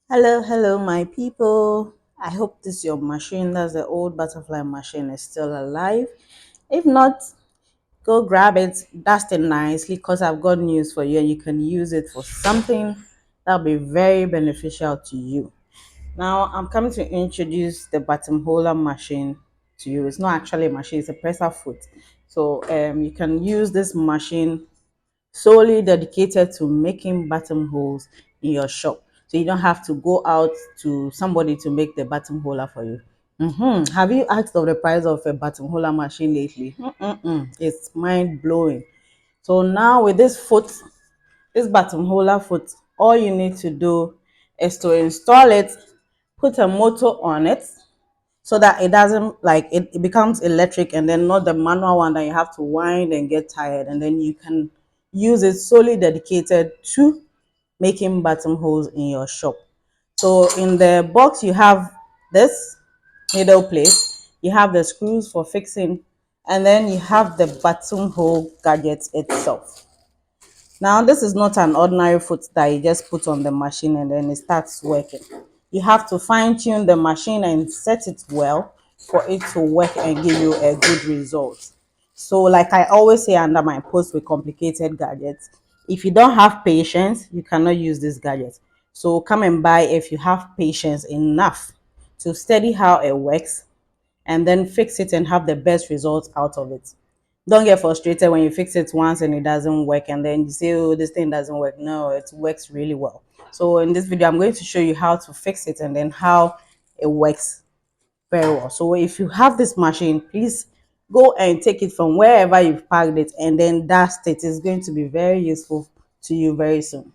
Hello, my people. I hope this your machine, that's the old butterfly machine, is still alive. If not, go grab it, dust it nicely, because I've got news for you and you can use it for something that'll be very beneficial to you. Now, I'm coming to introduce the buttonholer machine to you. It's not actually a machine, it's a presser foot. So, you can use this machine solely dedicated to making buttonholes in your shop. So you don't have to go out to somebody to make the buttonholer for you. Have you asked of the price of a buttonholer machine lately? It's mind blowing. So now with this foot, this buttonholer foot, all you need to do is to install it, put a motor on it, so that it doesn't like it becomes electric and then not the manual one that you have to wind and get tired, and then you can use it solely dedicated to making buttonholes in your shop. So in the box you have this needle plate, you have the screws for fixing, and then you have the buttonhole gadget itself. Now, this is not an ordinary foot that you just put on the machine and then it starts working. You have to fine tune the machine and set it well for it to work and give you a good result. So, like I always say under my post with complicated gadgets, if you don't have patience, you cannot use this gadget. So, come and buy if you have patience enough to study how it works and then fix it and have the best results out of it. Don't get frustrated when you fix it once and it doesn't work and then you say, oh, this thing doesn't work. No, it works really well. So in this video, I'm going to show you how to fix it and then how it works very well. So if you have this machine, please go and take it from wherever you've parked it and then dust it. It's going to be very useful to you very soon.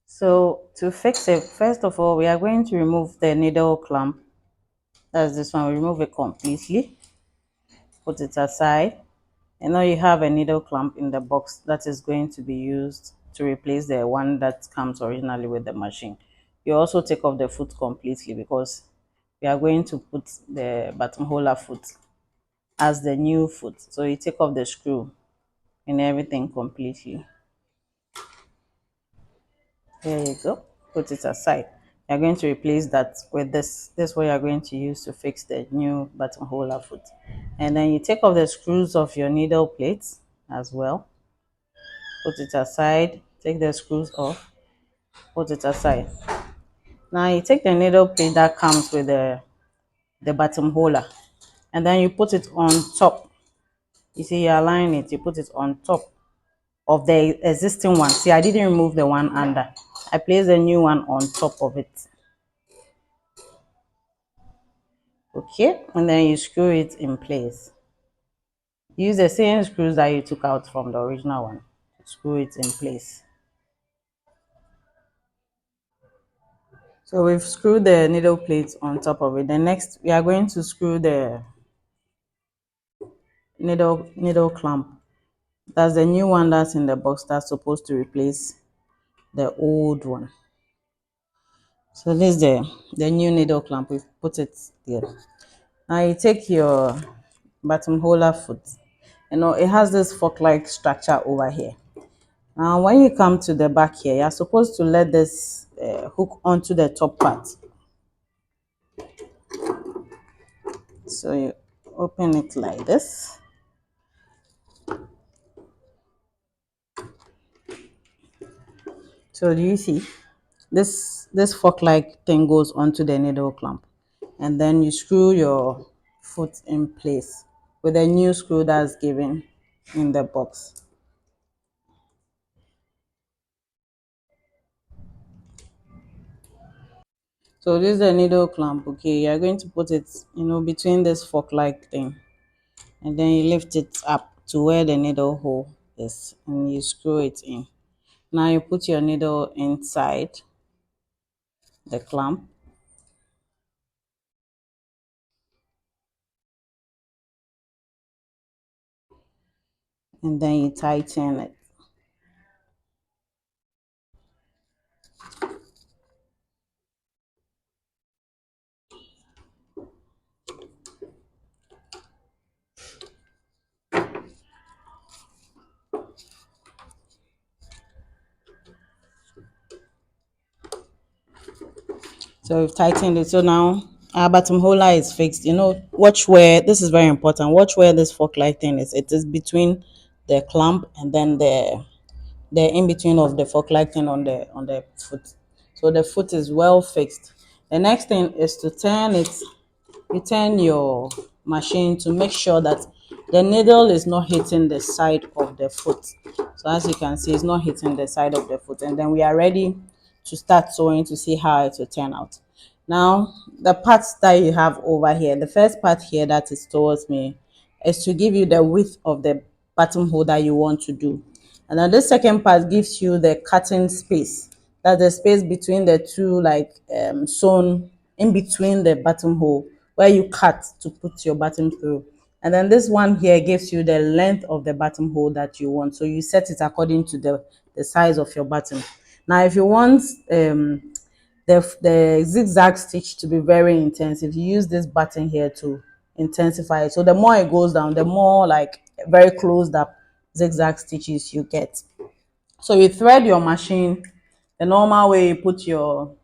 So to fix it, first of all, we are going to remove the needle clamp. That's this one. We remove it completely, put it aside. And now you have a needle clamp in the box that is going to be used to replace the one that comes originally with the machine. You also take off the foot completely because we are going to put the buttonholer foot as the new foot. So you take off the screw and everything completely. There you go. Put it aside. You're going to replace that with this. This is what you're going to use to fix the new buttonholer foot. And then you take off the screws of your needle plates as well. Put it aside. Take the screws off. Put it aside. Now you take the needle plate that comes with the buttonholer, and then you put it on top. You see, you align it. You put it on top of the existing one. See, I didn't remove the one under. I placed the new one on top of it. Okay, and then you screw it in place. Use the same screws that you took out from the original one. Screw it in place. So we've screwed the needle plate on top of it. Then next we are going to screw the needle clamp. That's the new one that's in the box that's supposed to replace the old one. So this is the new needle clamp. We've put it there. Now you take your buttonholer foot. You know, it has this fork-like structure over here. Now when you come to the back here, you're supposed to let this hook onto the top part. So you open it like this. So do you see? This fork-like thing goes onto the needle clamp, and then you screw your foot in place with a new screw that's given in the box. So this is the needle clamp. Okay, you're going to put it, between this fork-like thing, and then you lift it up to where the needle hole is, and you screw it in. Now you put your needle inside the clamp, and then you tighten it. So we've tightened it. So now our bottom holder is fixed. Watch where this is very important. Watch where this fork light thing is. It is between the clamp and then the in between of the fork light thing on the foot. So the foot is well fixed. The next thing is to turn it. You turn your machine to make sure that the needle is not hitting the side of the foot. So as you can see, it's not hitting the side of the foot, and then we are ready to start sewing to see how it will turn out. Now the parts that you have over here, the first part here that is towards me is to give you the width of the button holder you want to do. And then this second part gives you the cutting space. That's the space between the two, like sewn in between the buttonhole where you cut to put your button through. And then this one here gives you the length of the buttonhole that you want. So you set it according to the size of your button. Now, if you want the zigzag stitch to be very intensive, you use this button here to intensify it. So the more it goes down, the more like very closed up zigzag stitches you get. So you thread your machine the normal way. You put your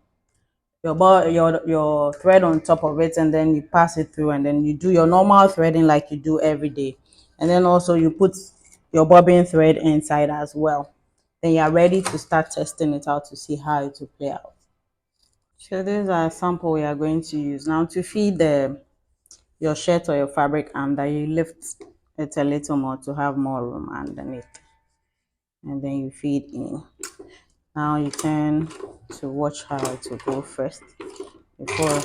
thread on top of it, and then you pass it through, and then you do your normal threading like you do every day. And then also you put your bobbin thread inside as well. Then you are ready to start testing it out to see how it will play out. So these are sample we are going to use now to feed the your shirt or your fabric under. You lift it a little more to have more room underneath, and then you feed in. Now you turn to watch how it will go first before.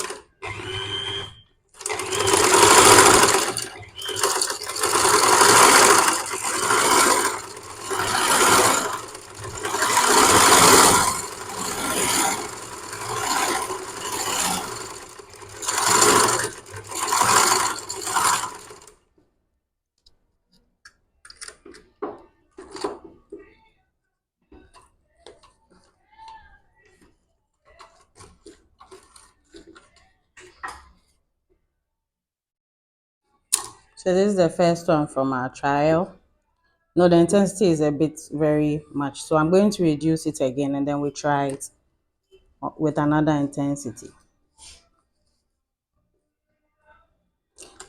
So this is the first one from our trial. No, the intensity is a bit very much, so I'm going to reduce it again, and then we try it with another intensity.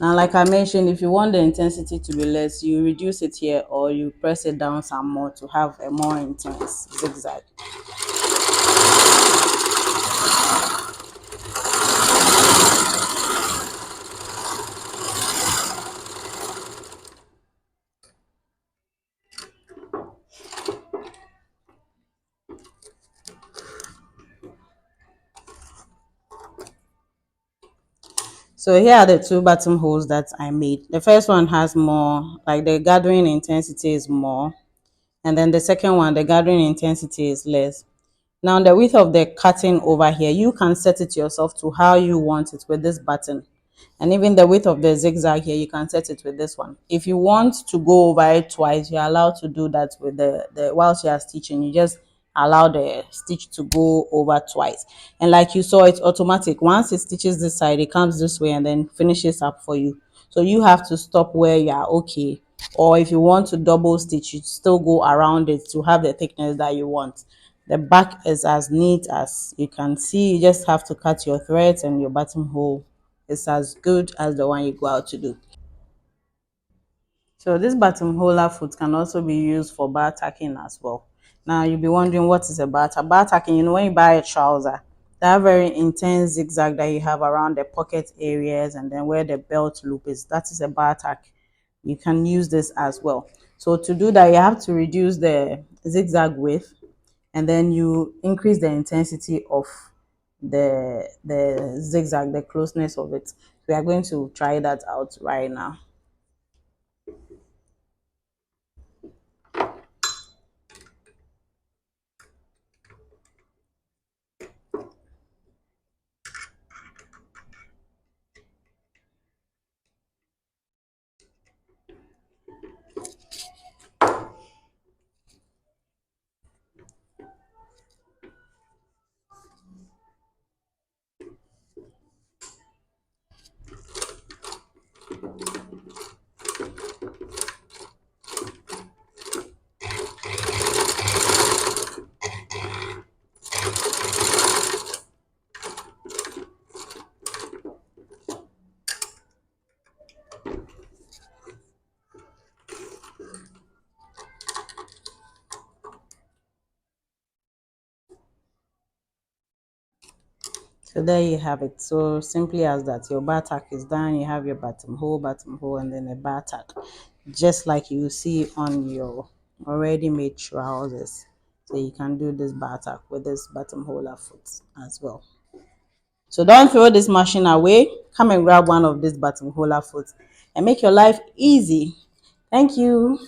Now, like I mentioned, if you want the intensity to be less, you reduce it here or you press it down some more to have a more intense zigzag. So here are the two buttonholes that I made. The first one has more, like the gathering intensity is more, and then the second one, the gathering intensity is less. Now the width of the cutting over here, you can set it yourself to how you want it with this button. And even the width of the zigzag here, you can set it with this one. If you want to go over it twice, you're allowed to do that with the whilst you are stitching. You just allow the stitch to go over twice. And like you saw, it's automatic. Once it stitches this side, it comes this way and then finishes up for you. So you have to stop where you are okay. Or if you want to double stitch, you still go around it to have the thickness that you want. The back is as neat as you can see. You just have to cut your threads, and your buttonhole is as good as the one you go out to do. So this buttonhole foot can also be used for bar tacking as well. Now you'll be wondering, what is a bar tacking? When you buy a trouser, that very intense zigzag that you have around the pocket areas and then where the belt loop is, that is a bar tack. You can use this as well. So to do that, you have to reduce the zigzag width, and then you increase the intensity of the zigzag, the closeness of it. We are going to try that out right now. So there you have it. So simply as that, your bar tack is done. You have your bottom hole, and then a bar tack, just like you see on your already made trousers. So you can do this bar tack with this bottom foot as well. So don't throw this machine away. Come and grab one of these bottom foot and make your life easy. Thank you.